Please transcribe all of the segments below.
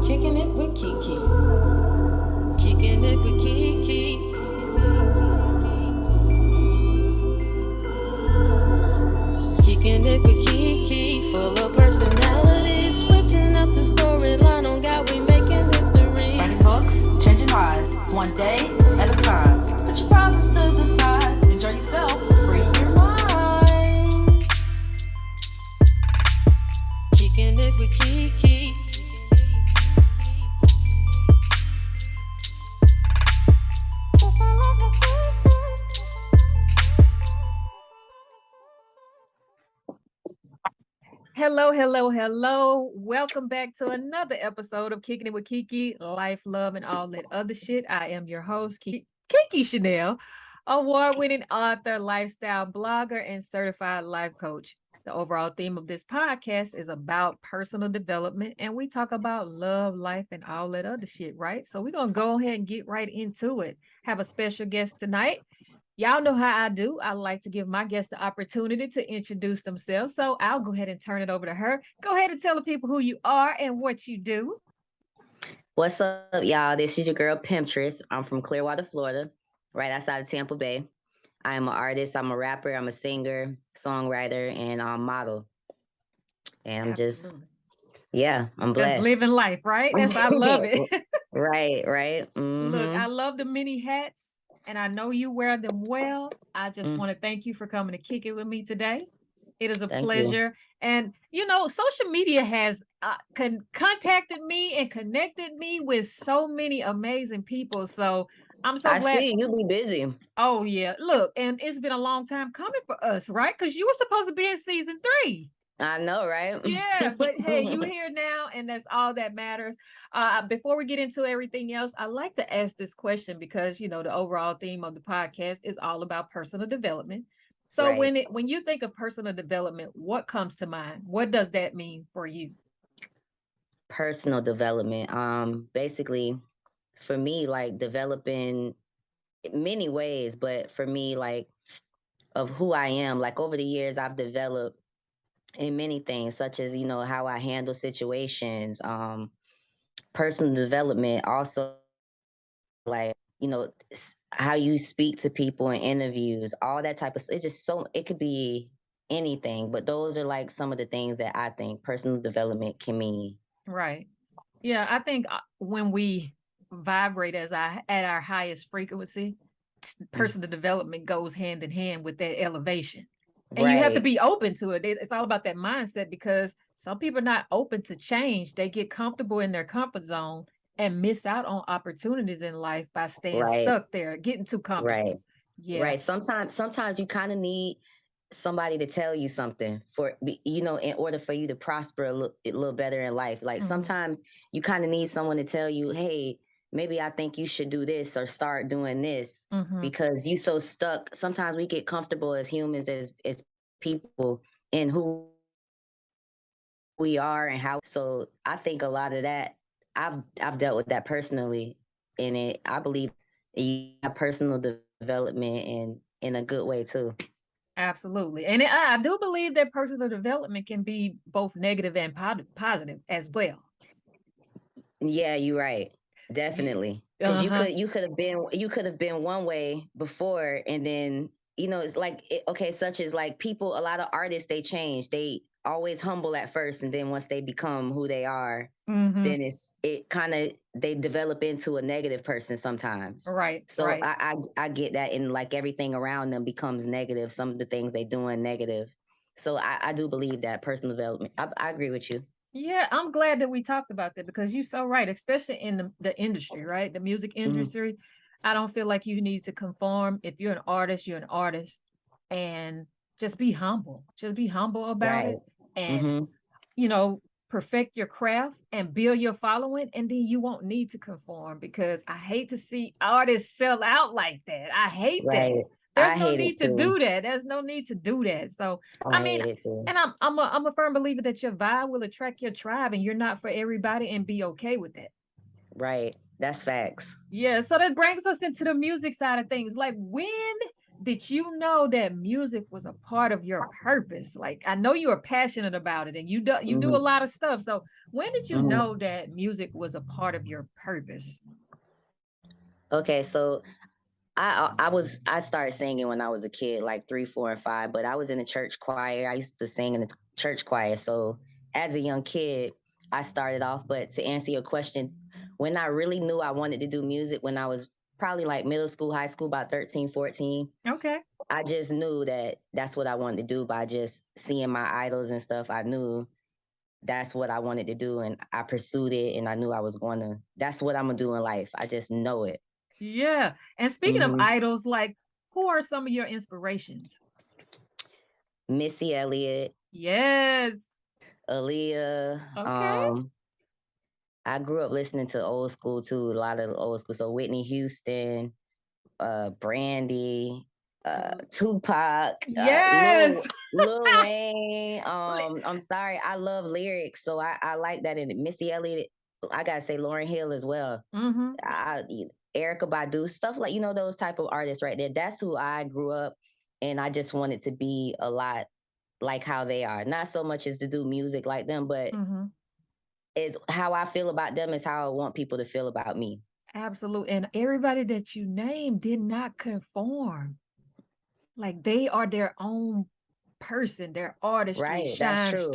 Kicking it with KeKe. Kicking it with KeKe. Kicking it with KeKe. Full of personality. Switching up the storyline on God, we making history. Writing books, changing lives, one day at a time. Put your problems to the side. Enjoy yourself. Free your mind. Kicking it with KeKe. Hello. Welcome back to another episode of Kicking It with KeKe, Life, Love, and all that other shit. I am your host, KeKe Chanel, award-winning author, lifestyle blogger, and certified life coach. The overall theme of this podcast is about personal development, and we talk about love, life, and all that other shit, right? So we're going to go ahead and get right into it. Have a special guest tonight. Y'all know how I do. I like to give my guests the opportunity to introduce themselves. So I'll go ahead and turn it over to her. Go ahead and tell the people who you are and what you do. What's up, y'all? This is your girl, Pimptress. I'm from Clearwater, Florida, right outside of Tampa Bay. I am an artist. I'm a rapper. I'm a singer, songwriter, and model. And I'm I'm blessed. Just living life, right? I love it. Right. Look, I love the many hats. And I know you wear them well. I just want to thank you for coming to kick it with me today. It is a pleasure. And, social media has contacted me and connected me with so many amazing people. So I'm so glad. I see you be busy. Oh, yeah. Look, and it's been a long time coming for us, right? Because you were supposed to be in season 3. I know, right? Yeah, but hey, you're here now, and that's all that matters. Before we get into everything else, I like to ask this question because the overall theme of the podcast is all about personal development. So when you think of personal development, what comes to mind? What does that mean for you? Personal development. Basically, for me, like developing many ways, but for me, like of who I am, like over the years, I've developed in many things, such as, how I handle situations, personal development, also like, how you speak to people in interviews, all that type of, it's just it could be anything, but those are like some of the things that I think personal development can mean. Right. Yeah, I think when we vibrate at our highest frequency, personal development goes hand in hand with that elevation. And you have to be open to it. It's all about that mindset because some people are not open to change. They get comfortable in their comfort zone and miss out on opportunities in life by staying stuck there, getting too comfortable. Right. Yeah. Right. Sometimes you kind of need somebody to tell you something for, in order for you to prosper a little better in life. Like sometimes you kind of need someone to tell you, hey, maybe I think you should do this or start doing this because you so stuck. Sometimes we get comfortable as humans, as people in who we are and how. So I think a lot of that, I've dealt with that personally, and I believe you have personal development and in a good way too. Absolutely. And I do believe that personal development can be both negative and positive as well. Yeah, you're right. Definitely. Because you could have been one way before, and then it's like such as like people, a lot of artists, they change. They always humble at first, and then once they become who they are, then they develop into a negative person sometimes. Right. So I get that, and like everything around them becomes negative. Some of the things they doing negative. So I do believe that personal development. I agree with you. Yeah, I'm glad that we talked about that because you're so right, especially in the industry, right? The music industry. I don't feel like you need to conform. If you're an artist, you're an artist. And just be humble. Just be humble about it. And, perfect your craft and build your following. And then you won't need to conform because I hate to see artists sell out like that. I hate that. There's no need to do that. There's no need to do that. So, I mean, and I'm a firm believer that your vibe will attract your tribe and you're not for everybody, and be okay with that. Right. That's facts. Yeah. So that brings us into the music side of things. Like, when did you know that music was a part of your purpose? Like I know you are passionate about it and you do a Hmm. lot of stuff. So when did you Hmm. know that music was a part of your purpose? Okay, so I started singing when I was a kid, like 3, 4, and 5. But I was in the church choir. I used to sing in the church choir. So as a young kid, I started off. But to answer your question, when I really knew I wanted to do music, when I was probably like middle school, high school, about 13, 14, Okay. I just knew that that's what I wanted to do by just seeing my idols and stuff. I knew that's what I wanted to do, and I pursued it, and I knew I was going to. That's what I'm gonna do in life. I just know it. Yeah. And speaking of Hmm. idols, like who are some of your inspirations? Missy Elliott, Yes. Aaliyah. Okay. I grew up listening to old school too, a lot of old school. So Whitney Houston, Brandy, Tupac, Yes. Lil Wayne. I'm sorry, I love lyrics, so I like that in it. Missy Elliott. I gotta say Lauryn Hill as well. Mm-hmm. I, Erica Badu, stuff like those type of artists right there. That's who I grew up, and I just wanted to be a lot like how they are. Not so much as to do music like them, but Mm-hmm. is how I feel about them is how I want people to feel about me. Absolutely. And everybody that you named did not conform. Like they are their own person. Their artistry Right. That's shines true.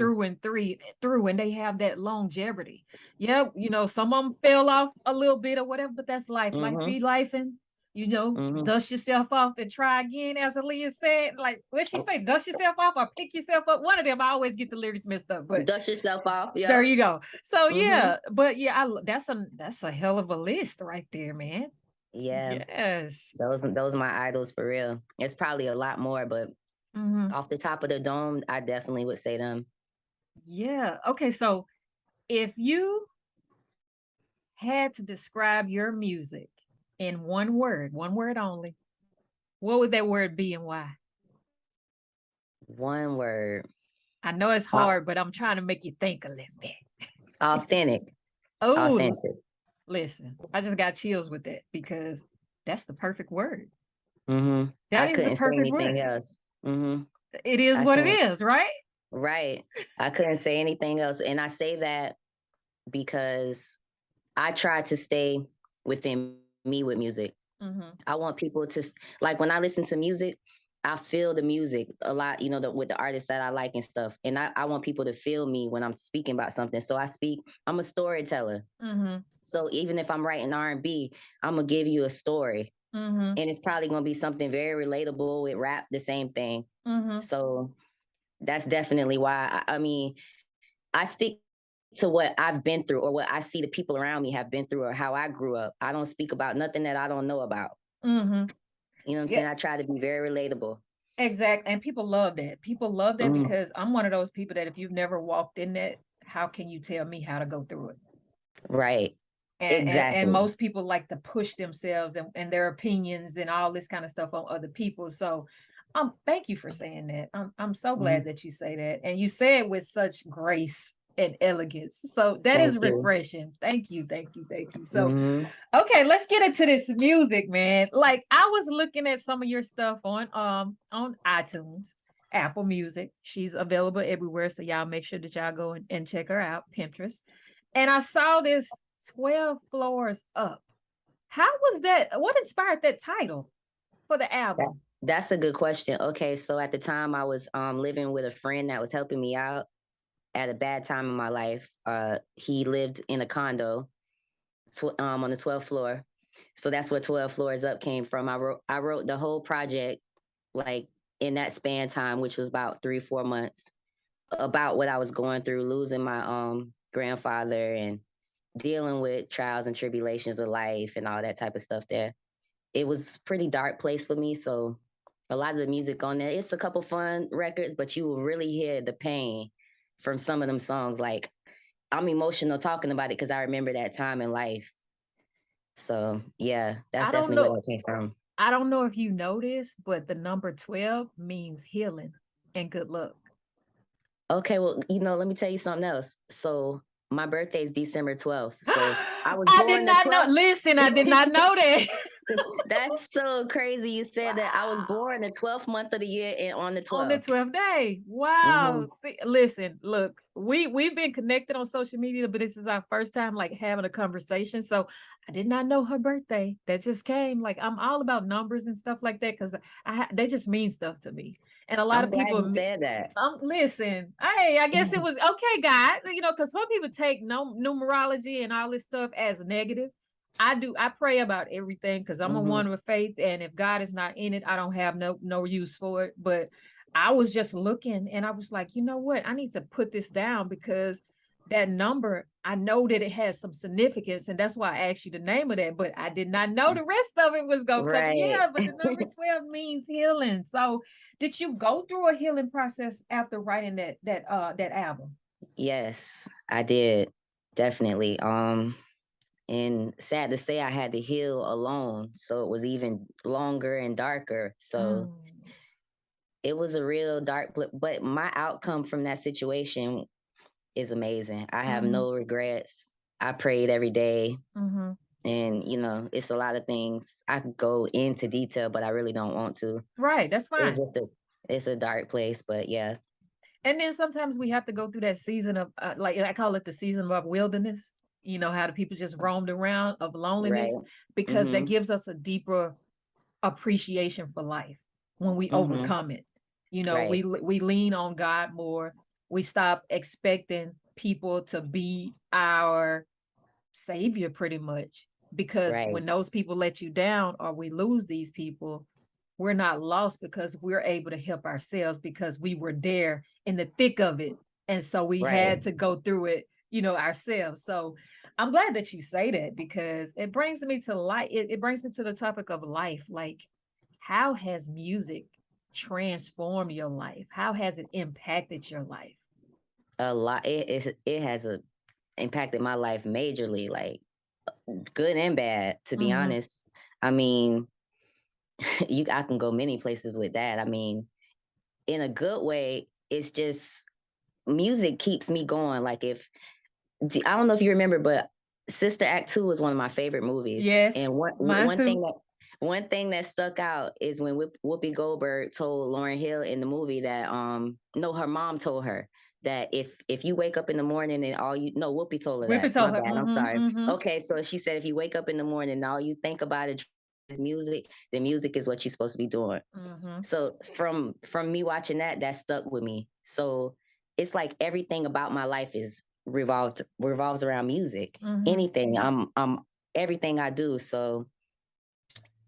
through and they have that longevity. Yeah, some of them fell off a little bit or whatever, but that's life. Life Mm-hmm. be life, and Mm-hmm. dust yourself off and try again, as Aaliyah said. Like what she say, dust yourself off or pick yourself up. One of them, I always get the lyrics messed up, but Dust yourself off. there Yep. you go. So Mm-hmm. yeah, but yeah, that's a hell of a list right there, man. Yeah. Yes. Those are my idols for real. It's probably a lot more, but Hmm. off the top of the dome, I definitely would say them. Yeah. Okay. So if you had to describe your music in one word only, what would that word be and why? One word. I know it's Au- hard, but I'm trying to make you think a little bit. Authentic. Oh, Authentic. listen, I just got chills with that because that's the perfect word. Mm-hmm. That I is the couldn't say perfect anything word. else. Mm-hmm. It is I what it can't. is, right? Right. I couldn't say anything else. And I say that because I try to stay within me with music. Mm-hmm. I want people to like when I listen to music, I feel the music a lot, with the artists that I like and stuff. And I want people to feel me when I'm speaking about something. So I'm a storyteller. Mm-hmm. So even if I'm writing R&B, I'm gonna give you a story. Mm-hmm. And it's probably gonna be something very relatable with rap, the same thing. Mm-hmm. So that's definitely why I stick to what I've been through or what I see the people around me have been through or how I grew up. I don't speak about nothing that I don't know about. Mm-hmm. You know what I'm Yeah, saying? I try to be very relatable. exactly. And people love that. People love that Mm, because I'm one of those people that if you've never walked in that, how can you tell me how to go through it? right. And Exactly. most people like to push themselves and their opinions and all this kind of stuff on other people. So thank you for saying that. I'm so Hmm. glad that you say that. And you say it with such grace and elegance. So that is Thank you. refreshing. Thank you, thank you, thank you. So Hmm. okay, let's get into this music, man. Like I was looking at some of your stuff on iTunes, Apple Music. She's available everywhere. So y'all make sure that y'all go and check her out, Pimptress. And I saw this 12 floors up. How was that? What inspired that title for the That, album? that's a good question. Okay, so at the time I was living with a friend that was helping me out at a bad time in my life. He lived in a condo on the 12th floor. So that's where 12 floors up came from. I wrote the whole project like in that span time, which was about 3, 4 months, about what I was going through, losing my grandfather and dealing with trials and tribulations of life and all that type of stuff there. It was a pretty dark place for me. So a lot of the music on there, it's a couple fun records, but you will really hear the pain from some of them songs. Like I'm emotional talking about it because I remember that time in life. So yeah, that's I don't definitely know. where that came from. I don't know if you know this, but the number 12 means healing and good luck. Okay, well, let me tell you something else. So my birthday is December 12th. So I was I did born the not know. 12th. Listen, I did not know that. That's so crazy. You said that I was born the 12th month of the year and on the On the 12th. 12th day. Wow. Hmm. See, listen, look, we've been connected on social media, but this is our first time like having a conversation. So I did not know her birthday. That just came. Like I'm all about numbers and stuff like that because they just mean stuff to me. And a lot I'm of glad people, you said that. listen, hey, I guess it was okay, God. You know, because some people take no numerology and all this stuff as negative. I do. I pray about everything because I'm a Hmm. one with faith, and if God is not in it, I don't have no use for it. But I was just looking, and I was like, you know what? I need to put this down because that number, I know that it has some significance, and that's why I asked you the name of that. But I did not know the rest of it was gonna come. Right. Yeah, but the number 12 means healing. So, did you go through a healing process after writing that album? Yes, I did. Definitely. And sad to say I had to heal alone. So it was even longer and darker. So Mm, it was a real dark, but my outcome from that situation is amazing. I have mm-hmm, no regrets. I prayed every day. mm-hmm. And, it's a lot of things. I could go into detail, but I really don't want to. Right, that's It was fine. it's a dark place, but yeah. And then sometimes we have to go through that season of, like I call it the season of wilderness. You know how the people just roamed around of Right. loneliness because that Mm-hmm. gives us a deeper appreciation for life when we Mm-hmm. overcome it. You know, Right. we lean on God more. We stop expecting people to be our savior pretty much because Right. when those people let you down or we lose these people, we're not lost because we're able to help ourselves because we were there in the thick of it, and so we Right. had to go through it, you know, ourselves. So I'm glad that you say that because it brings me to light. It brings me to the topic of life. Like, how has music transformed your life? How has it impacted your life? A lot. It has impacted my life majorly, like good and bad, to be Mm-hmm. honest. I mean, I can go many places with that. I mean, in a good way, it's just music keeps me going. Like if I don't know if you remember, but Sister Act 2 is one of my favorite movies. And Yes, one mine one too. thing that one thing that stuck out is when Whoopi Goldberg told Lauren Hill in the movie that no, her mom told her that if you wake up in the morning and all you no, Whoopi told her Whippet that. told My her. bad, I'm sorry. Mm-hmm. Okay, so she said if you wake up in the morning and all you think about is music, then music is what you're supposed to be doing. Mm-hmm. So from me watching that, that stuck with me. So it's like everything about my life is revolves around music. Mm-hmm. Anything, I'm everything I do. So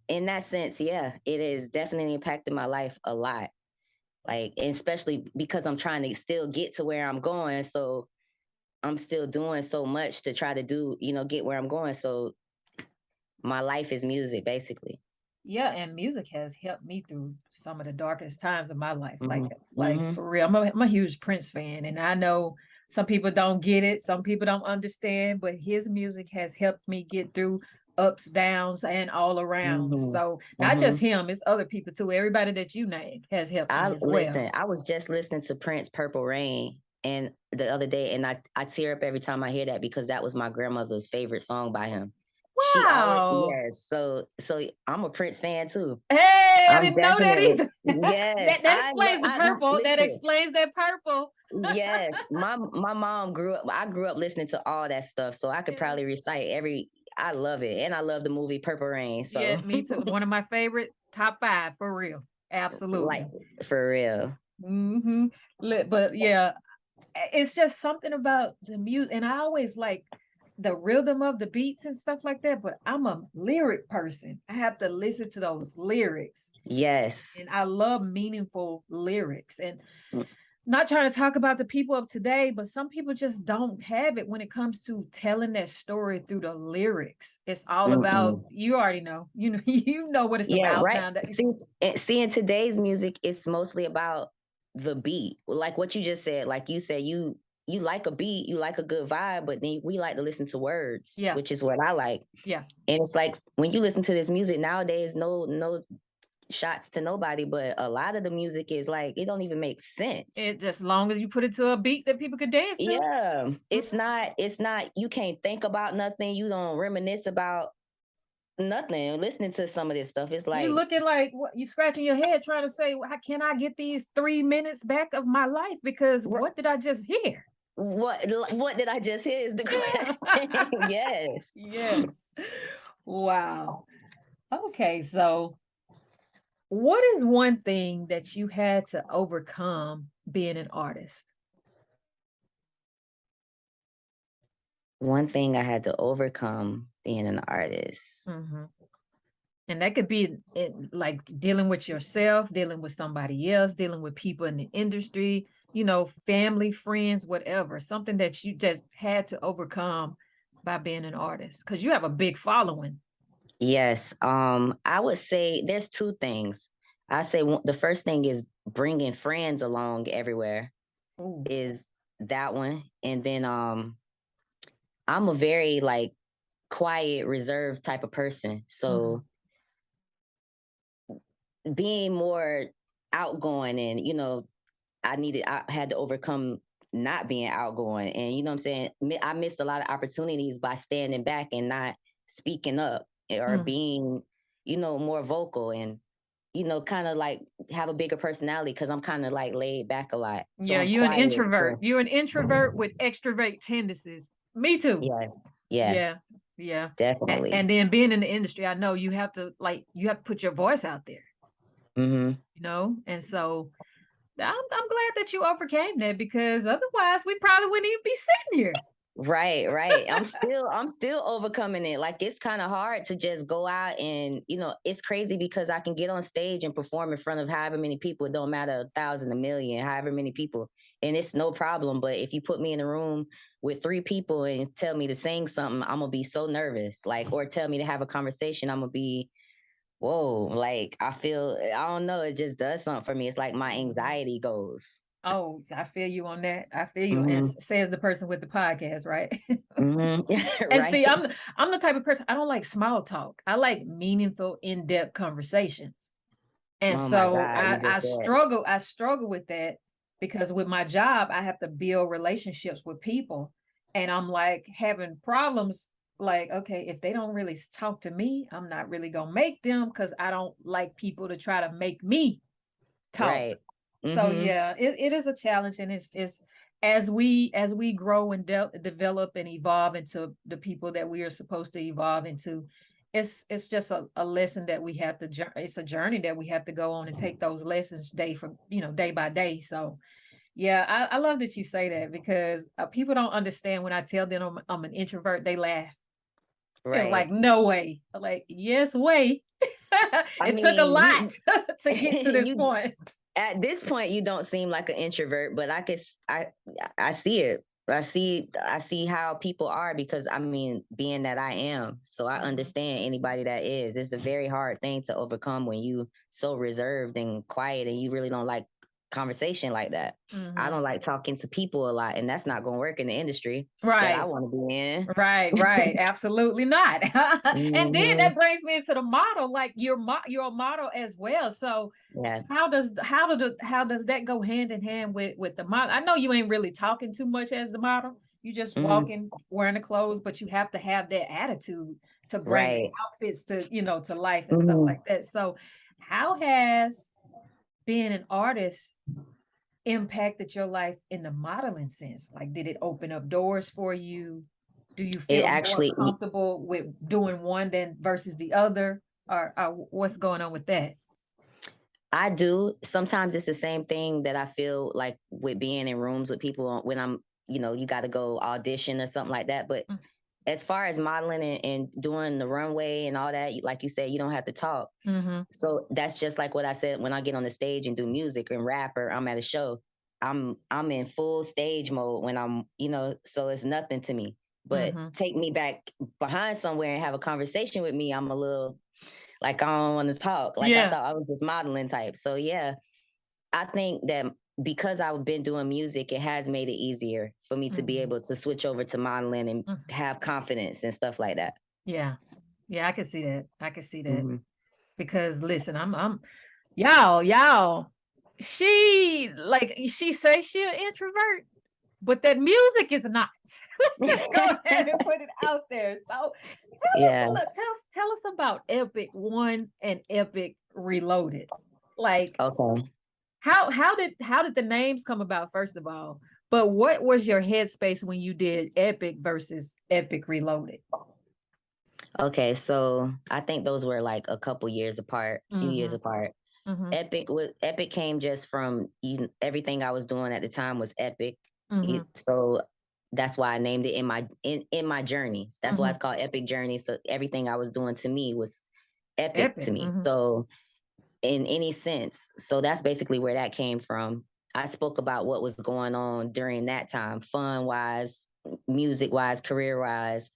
in that sense, yeah, it has definitely impacted my life a lot. Like, and especially because I'm trying to still get to where I'm going. So I'm still doing so much to try to do, get where I'm going. So my life is music, basically. Yeah, and music has helped me through some of the darkest times of my life. Hmm. Like Hmm. for real, I'm a huge Prince fan, and I know some people don't get it, some people don't understand, but his music has helped me get through ups, downs, and all around. Hmm. So not just Hmm. him, it's other people too. Everybody that you named has helped me I as well. listen. I was just listening to Prince "Purple Rain" and the other day, and I tear up every time I hear that because that was my grandmother's favorite song by him. She always Wow. yes. So I'm a Prince fan too. Hey, I I'm didn't know that definitely either. yes. That explains the I purple. That listen. explains that purple. Yes, my mom grew up. I grew up listening to all that stuff, so I could Yeah. probably recite every. I love it, and I love the movie Purple Rain. Yeah, So me too. One of my favorite top five for real. like Absolutely. for real. Mm-hmm. But yeah, it's just something about the music, and I always like the rhythm of the beats and stuff like that. But I'm a lyric person. I have to listen to those lyrics, Yes. and I love meaningful lyrics. And not trying to talk about the people of today, but some people just don't have it when it comes to telling that story through the lyrics. It's all about Mm-mm. you already know, you know what it's Yeah, about right. nowadays. See, in today's music, it's mostly about the beat. Like what you just said. Like you said, you like a beat, you like a good vibe, but then we like to listen to words, Yeah, which is what I like. yeah. And it's like when you listen to this music nowadays, no shots to nobody, but a lot of the music is like it don't even make sense. It just long as you put it to a beat that people could dance to. Yeah, Mm, it's not. You can't think about nothing. You don't reminisce about nothing. Listening to some of this stuff, it's You like, looking like what? You scratching your head trying to say, how can I get these 3 minutes back of my life? Because what did I just hear? what did I just hear is the question. Yes. Yes. Wow. Okay, so what is one thing that you had to overcome being an artist? One thing I had to overcome being an artist. Mm-hmm. And that could be like dealing with yourself, dealing with somebody else, dealing with people in the industry, family, friends, whatever, something that you just had to overcome by being an artist because you have a big following. Yes. I would say there's two things. I say the first thing is bringing friends along everywhere Ooh. is that one. And then I'm a very like quiet, reserved type of person. So being more outgoing and, I had to overcome not being outgoing. And you know what I'm saying? I missed a lot of opportunities by standing back and not speaking up or being, more vocal and, kind of like have a bigger personality because I'm kind of like laid back a lot. So Yeah, I'm you're an quiet. introvert. So, You're an introvert with extrovert tendencies. Me too. yes. Yeah. Yeah. Yeah. Definitely. And then being in the industry, I know you have to put your voice out there. And so I'm glad that you overcame that because otherwise we probably wouldn't even be sitting here. Right. I'm still overcoming it. Like it's kind of hard to just go out and, it's crazy because I can get on stage and perform in front of however many people. It don't matter 1,000, 1,000,000, however many people. And it's no problem. But if you put me in a room with 3 people and tell me to sing something, I'm gonna be so nervous. Like, or tell me to have a conversation, I'm gonna be, whoa, like I don't know, it just does something for me. It's like my anxiety goes. Oh, I feel you on that. I feel you. And says the person with the podcast, right? And Right. see, I'm the type of person, I don't like small talk. I like meaningful, in-depth conversations. And Oh my so God, I struggle with that because with my job, I have to build relationships with people. And I'm like having problems like, okay, if they don't really talk to me, I'm not really gonna make them because I don't like people to try to make me talk. Right. So yeah, it is a challenge, and it's as we grow and develop and evolve into the people that we are supposed to evolve into, it's just a lesson that we have to. It's a journey that we have to go on and take those lessons day by day. So yeah, I love that you say that because people don't understand when I tell them I'm an introvert. They laugh. Right. It was like, no way. I'm like, yes way. It took a lot to get to this point. At this point, you don't seem like an introvert, but I see it. I see how people are because I mean, being that I am, so I understand anybody that is. It's a very hard thing to overcome when you so reserved and quiet and you really don't like conversation like that. I don't like talking to people a lot, and that's not going to work in the industry that I want to be in. Right. Absolutely not. And then that brings me into the model. Like you're a model as well. So yeah, how does that go hand in hand with the model? I know you ain't really talking too much as the model. You just walking, wearing the clothes, but you have to have that attitude to bring outfits to to life and stuff like that. So how has being an artist impacted your life in the modeling sense? Like, did it open up doors for you? Do you feel more comfortable with doing one than versus the other? Or what's going on with that? I do. Sometimes it's the same thing that I feel like with being in rooms with people when I'm, you got to go audition or something like that. But as far as modeling and doing the runway and all that, like you said, you don't have to talk. So that's just like what I said when I get on the stage and do music and rap or I'm at a show. I'm in full stage mode when I'm, so it's nothing to me. But take me back behind somewhere and have a conversation with me, I'm a little like I don't want to talk. Like I thought I was this modeling type. So yeah, I think that because I've been doing music, it has made it easier for me to be able to switch over to modeling and have confidence and stuff like that. Yeah. I can see that. Because listen, I'm y'all, she says she an introvert. but that music is not. Let's just go ahead and put it out there. So Yeah. tell us about Epic One and Epic Reloaded. Like Okay. how did the names come about, first of all? But what was your headspace when you did Epic versus Epic Reloaded? Okay, so I think those were like a couple years apart, few years apart. Epic came just from everything I was doing at the time was epic. So that's why I named it in my journeys. That's why it's called Epic Journey. So everything I was doing to me was epic to me. So in any sense, so that's basically where that came from. I spoke about what was going on during that time, fun wise, music wise, career wise,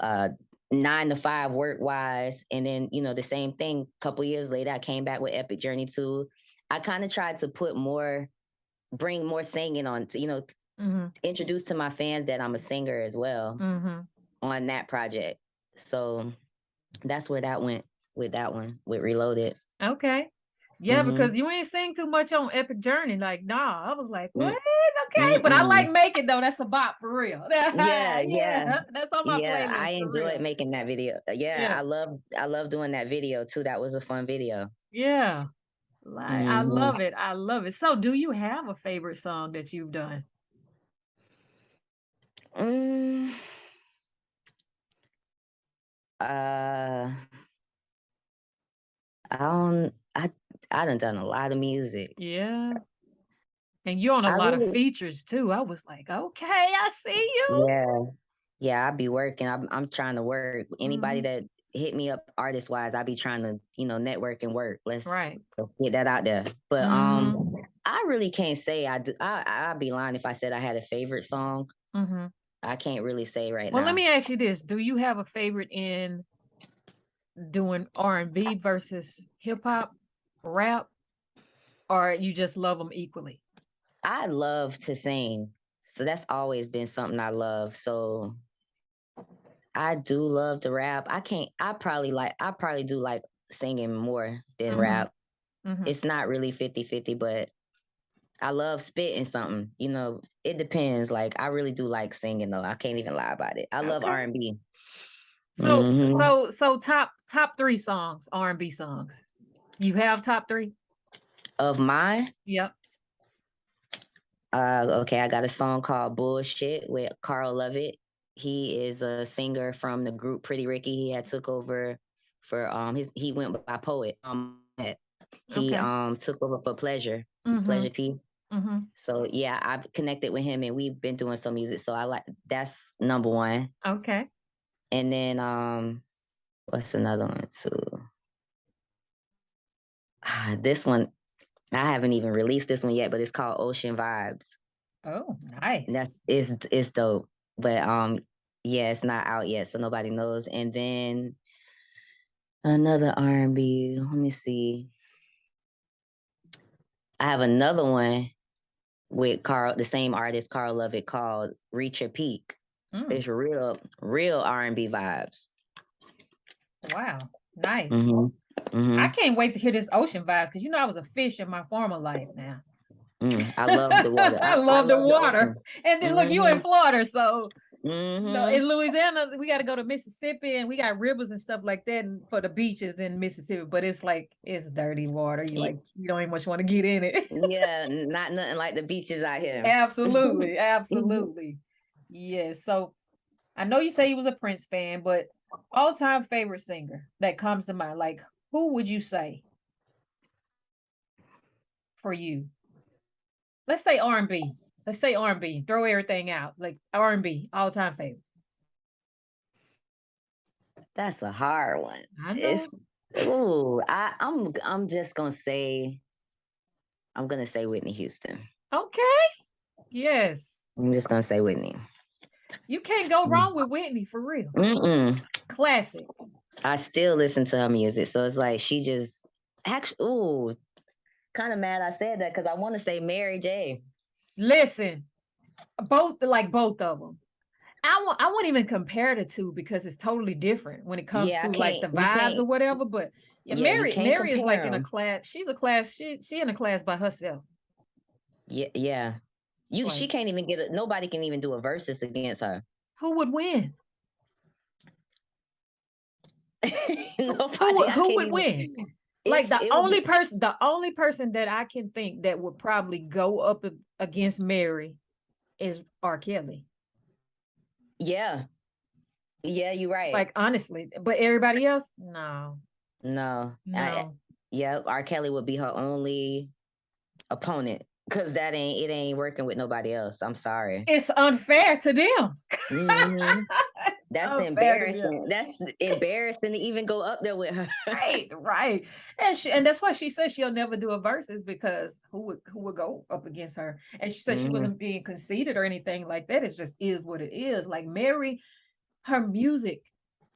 9 to 5 work wise, and then the same thing. A couple years later, I came back with Epic Journey 2. I kind of tried to bring more singing on, to introduce to my fans that I'm a singer as well on that project. So that's where that went with that one with Reloaded. Okay. Yeah, because you ain't sing too much on Epic Journey. Like, nah, I was like, what? Okay, but I like Make It though. That's a bop for real. Yeah. That's on my playlist. I enjoyed making that video. I love doing that video too. That was a fun video. Yeah. Like, I love it. I love it. So do you have a favorite song that you've done? I done a lot of music. Yeah. And you're on a lot of features too. I was like, okay, I see you. Yeah, I be working. I'm trying to work. Anybody that hit me up artist wise, I be trying to, network and work. Let's get that out there. But I really can't say I do. I'd be lying if I said I had a favorite song. I can't really say right now. Well, let me ask you this. Do you have a favorite in doing R&B versus hip hop, rap, or you just love them equally? I love to sing. So that's always been something I love. So I do love to rap. I probably do like singing more than rap. It's not really 50-50, but I love spitting something. It depends. Like I really do like singing though. I can't even lie about it. I love R&B. So top 3 songs, R&B songs. You have top 3? Of mine? Yep. Okay, I got a song called Bullshit with Carl Lovett. He is a singer from the group Pretty Ricky. He had took over for he went by Poet. He took over for Pleasure. Pleasure P. So yeah, I've connected with him and we've been doing some music. So that's number 1. Okay. And then what's another one too? This one, I haven't even released this one yet, but it's called Ocean Vibes. Oh, nice. It's dope. But it's not out yet, so nobody knows. And then another R&B, let me see. I have another one with the same artist, Carl Lovett, called Reach Your Peak. It's real R&B vibes. Wow, nice. I can't wait to hear this Ocean Vibes because I was a fish in my former life now. I love the water. I love the water. And then look, you in Florida, so in Louisiana, we got to go to Mississippi and we got rivers and stuff like that for the beaches in Mississippi, but it's dirty water. You don't even much want to get in it. Yeah, not nothing like the beaches out here. Absolutely, absolutely. Yes. So I know you say you was a Prince fan, but all-time favorite singer that comes to mind, like who would you say for you? Let's say R&B. Let's say R&B. Throw everything out. Like R&B, all-time favorite. That's a hard one. I know. I'm just gonna say Whitney Houston. Okay. Yes. I'm just gonna say Whitney. You can't go wrong with Whitney for real. Classic. I still listen to her music, so it's like she just actually. Kind of mad I said that because I want to say Mary J. Listen, both of them. I won't even compare the two because it's totally different when it comes to like the vibes or whatever. But Mary is like in a class. She's a class. She in a class by herself. Yeah. She can't even nobody can even do a versus against her. Who would win? Nobody. Who would win? Like the only person that I can think that would probably go up against Mary is R. Kelly. Yeah. Yeah, you're right. Like honestly, but everybody else, no. Yeah, R. Kelly would be her only opponent because it ain't working with nobody else. I'm sorry. It's unfair to them. Mm-hmm. That's embarrassing. That's embarrassing to even go up there with her. Right. And that's why she said she'll never do a versus, because who would go up against her? And she said she wasn't being conceited or anything like that. It just is what it is. Like Mary, her music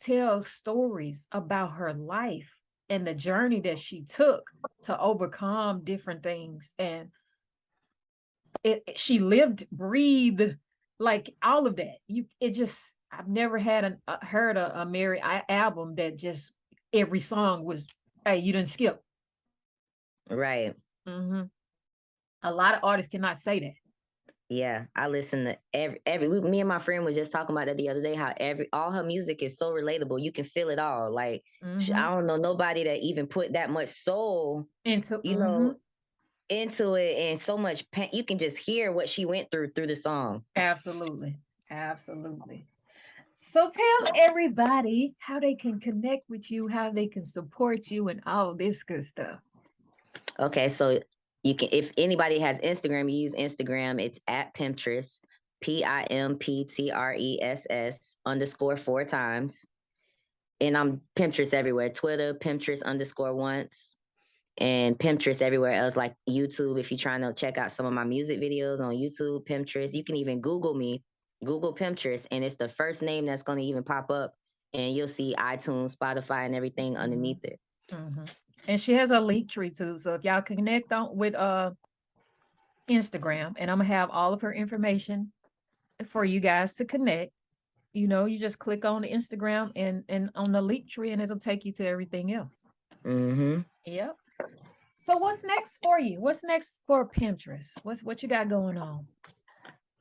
tells stories about her life and the journey that she took to overcome different things. And she lived, breathed, like all of that. I've never had heard a Mary album that just every song was, hey, you didn't skip. Right. Mm-hmm. A lot of artists cannot say that. Yeah, I listen to every. Me and my friend was just talking about that the other day. How all her music is so relatable. You can feel it all. Like I don't know nobody that even put that much soul into into it, and so much pain. You can just hear what she went through the song. Absolutely. So tell everybody how they can connect with you, how they can support you, and all this good stuff. Okay, so you can, if anybody has Instagram, you use Instagram. It's at Pimptress, Pimptress_4 times. And I'm Pimptress everywhere. Twitter, Pimptress_once. And Pimptress everywhere else, like YouTube. If you're trying to check out some of my music videos on YouTube, Pimptress. You can even Google me, Google Pimptress, and it's the first name that's going to even pop up. And you'll see iTunes, Spotify, and everything underneath it. Mm-hmm. And she has a link tree too. So if y'all connect with Instagram, and I'm gonna have all of her information for you guys to connect. You just click on the Instagram and on the link tree, and it'll take you to everything else. Mm-hmm. Yep. So what's next for you? What's next for Pimptress? What you got going on?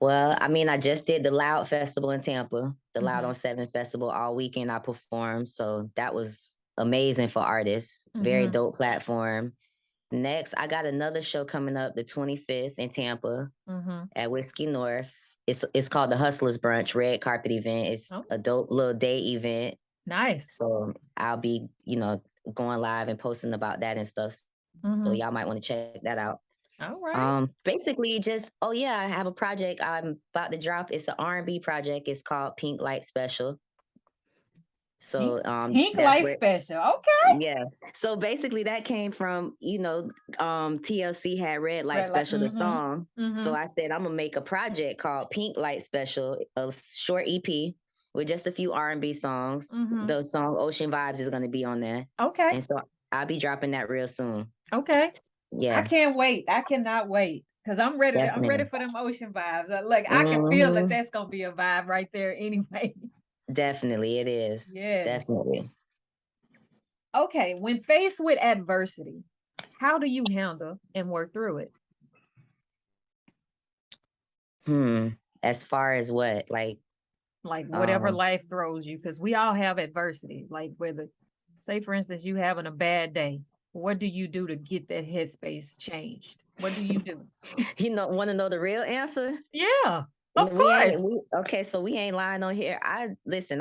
Well, I mean, I just did the Loud Festival in Tampa, the Loud on 7 Festival. All weekend I performed. So that was amazing for artists. Very dope platform. Next, I got another show coming up the 25th in Tampa at Whiskey North. It's called the Hustlers Brunch Red Carpet event. It's a dope little day event. Nice. So I'll be, going live and posting about that and stuff. So y'all might want to check that out. All right. Basically just, I have a project I'm about to drop. It's an R&B project. It's called Pink Light Special. So Pink Light Special. Okay. Yeah. So basically that came from, TLC had Red Light Special, the song. So I said, I'm gonna make a project called Pink Light Special, a short EP with just a few R&B songs. The song Ocean Vibes is gonna be on there. Okay. And so I'll be dropping that real soon. Okay. Yeah. I can't wait. I cannot wait. Because I'm ready. I'm ready for them ocean vibes. I can feel that that's gonna be a vibe right there anyway. Definitely, it is. Yes. Definitely. Okay, when faced with adversity, how do you handle and work through it? As far as what? Like whatever life throws you, because we all have adversity. Like whether, say for instance, you having a bad day, what do you do to get that headspace changed? What do you do? Want to know the real answer? Yeah. Of course. Okay, so we ain't lying on here. I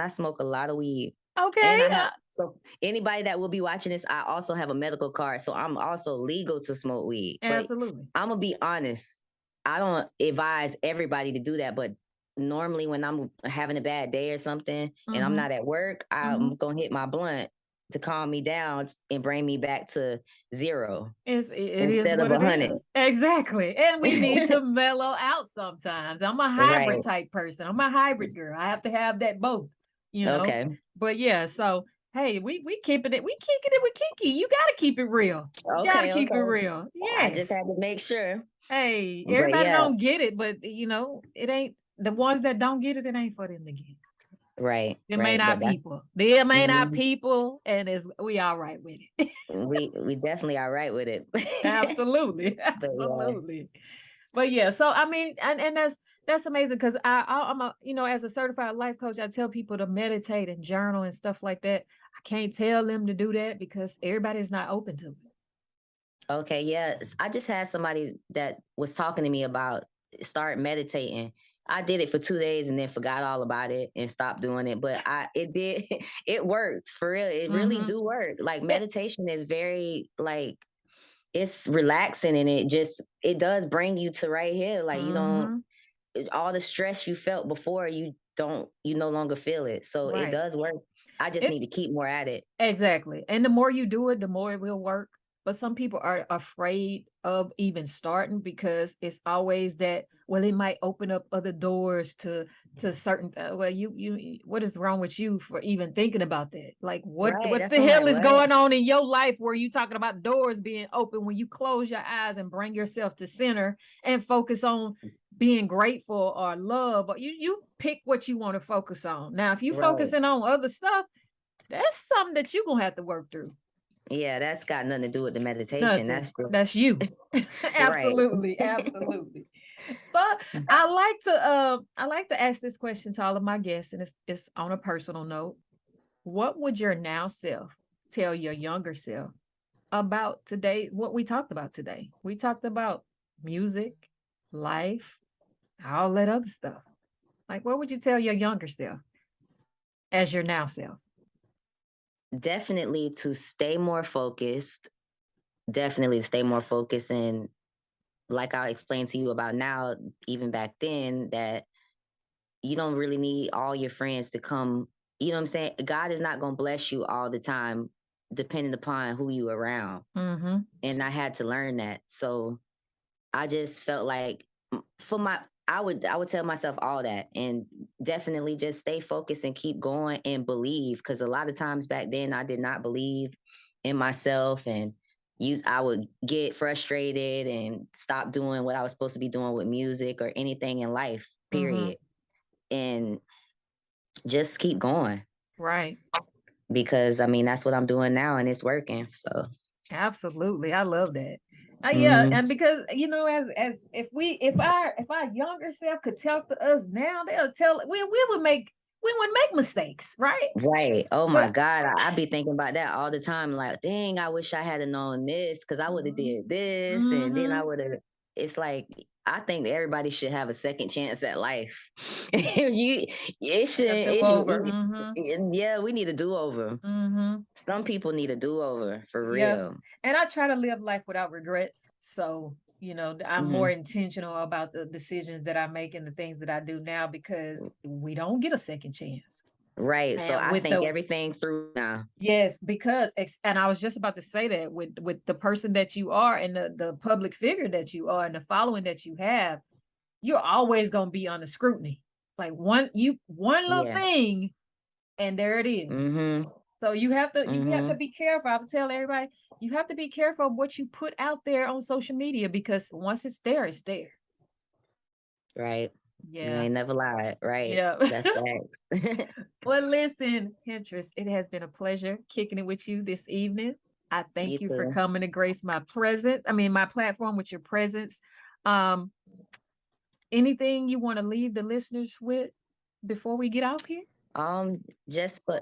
smoke a lot of weed. Okay. So anybody that will be watching this, I also have a medical card. So I'm also legal to smoke weed. Absolutely. But I'm going to be honest. I don't advise everybody to do that. But normally when I'm having a bad day or something and I'm not at work, I'm going to hit my blunt to calm me down and bring me back to zero. It is what it is. Exactly. And we need to mellow out sometimes. I'm a hybrid type person. I'm a hybrid girl. I have to have that both, Okay. But yeah, so hey, we keeping it. We kicking it with KeKe. You gotta keep it real. You gotta keep it real. Yeah. I just had to make sure. Hey, everybody don't get it, but it ain't the ones that don't get it, it ain't for them to get it. Right. They may not people. They may not people, and we all right with it. we definitely are right with it. Absolutely. Absolutely. But yeah, so I mean, and that's amazing because I'm a, you know, as a certified life coach, I tell people to meditate and journal and stuff like that. I can't tell them to do that because everybody's not open to it. Okay, yeah. I just had somebody that was talking to me about start meditating. I did it for 2 days and then forgot all about it and stopped doing it. But it did it worked for real. It really Mm-hmm. do work. Like Yeah. meditation is very like it's relaxing and it does bring you to right here. Like you don't Mm-hmm. all the stress you felt before you no longer feel it. So it Right. does work. I just It need to keep more at it. Exactly. And the more you do it, the more it will work. But some people are afraid of even starting because it's always that, well, it might open up other doors to certain well, what is wrong with you for even thinking about that? Like Right. what That's the I'm like, hell is what? going on in your life where you talking about doors being open when you close your eyes and bring yourself to center and focus on being grateful or love, or you pick what you want to focus on. Now, if you Right. focusing on other stuff, that's something that you're gonna have to work through. Yeah, that's got nothing to do with the meditation. Nothing. That's That's just you. right. Absolutely. Absolutely. So I like to ask this question to all of my guests, and it's on a personal note. What would your now self tell your younger self about today? What we talked about today? We talked about music, life, all that other stuff. Like, what would you tell your younger self as your now self? Definitely to stay more focused. Definitely to stay more focused. And like I explained to you about now, even back then, that you don't really need all your friends to come. You know what I'm saying? God is not going to bless you all the time, depending upon who you around. Mm-hmm. And I had to learn that. So I just felt like for my I would tell myself all that and definitely just stay focused and keep going and believe because a lot of times back then I did not believe in myself and I would get frustrated and stop doing what I was supposed to be doing with music or anything in life, Mm-hmm. period. And just keep going Right. because I mean that's what I'm doing now and it's working. So Absolutely. I love that. Yeah, mhm. and because you know, as if our younger self could talk to us now, they'll tell we would make mistakes, right? Right. Oh my But God. I be thinking about that all the time. Like, dang, I wish I had known this because I would have mm-hmm, did this and then I mm-hmm, would have. It's like I think that everybody should have a second chance at life. you, it should. a do over. Mm-hmm, Yeah, we need a do over. mm-hmm. Some people need a do over for Yep. real. And I try to live life without regrets. So, you know, I'm more Hmm. intentional about the decisions that I make and the things that I do now because we don't get a second chance. Right. So And I with think the everything through now. Yes, because and I was just about to say that with the person that you are and the public figure that you are and the following that you have, you're always going to be under scrutiny. Like one little Yeah. thing and there it is. Hmm. So you have to Hmm. be careful. I would tell everybody you have to be careful of what you put out there on social media because once it's there, it's there. Right. You Yeah. ain't never lied. Right. Yeah. That's facts. Well, listen, Pinterest, it has been a pleasure kicking it with you this evening. I You thank you for too. coming to grace my platform with your presence. Um, Anything you want to leave the listeners with before we get off here? Just for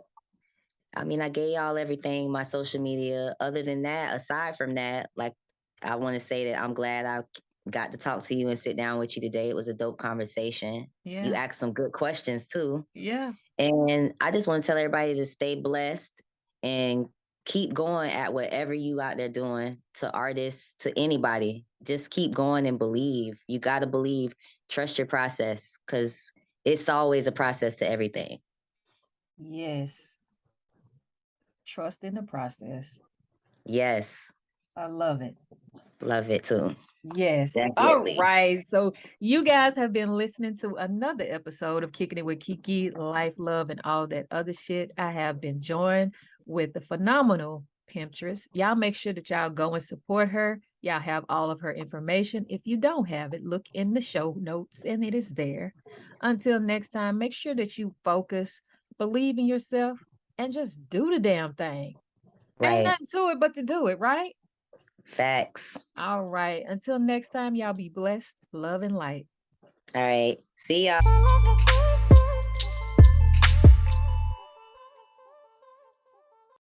I mean, I gave y'all everything, my social media. Other than that, aside from that, like I want to say that I'm glad I got to talk to you and sit down with you today. It was a dope conversation. You Yeah. asked some good questions too. Yeah. And I just want to tell everybody to stay blessed and keep going at whatever you out there doing to artists, to anybody. Just keep going and believe. You got to believe, trust your process because it's always a process to everything. Yes. Trust in the process. Yes. I love it. Love it too. Yes. All Definitely. right. So you guys have been listening to another episode of Kicking It with KeKe, Life, Love, and all that other shit. I have been joined with the phenomenal Pimptress. Y'all make sure that y'all go and support her. Y'all have all of her information. If you don't have it, look in the show notes and it is there. Until next time, make sure that you focus, believe in yourself, and just do the damn thing. Ain't Right. nothing to it but to do it, right? Facts. All right. Until next time, y'all be blessed, love, and light. All right. See y'all.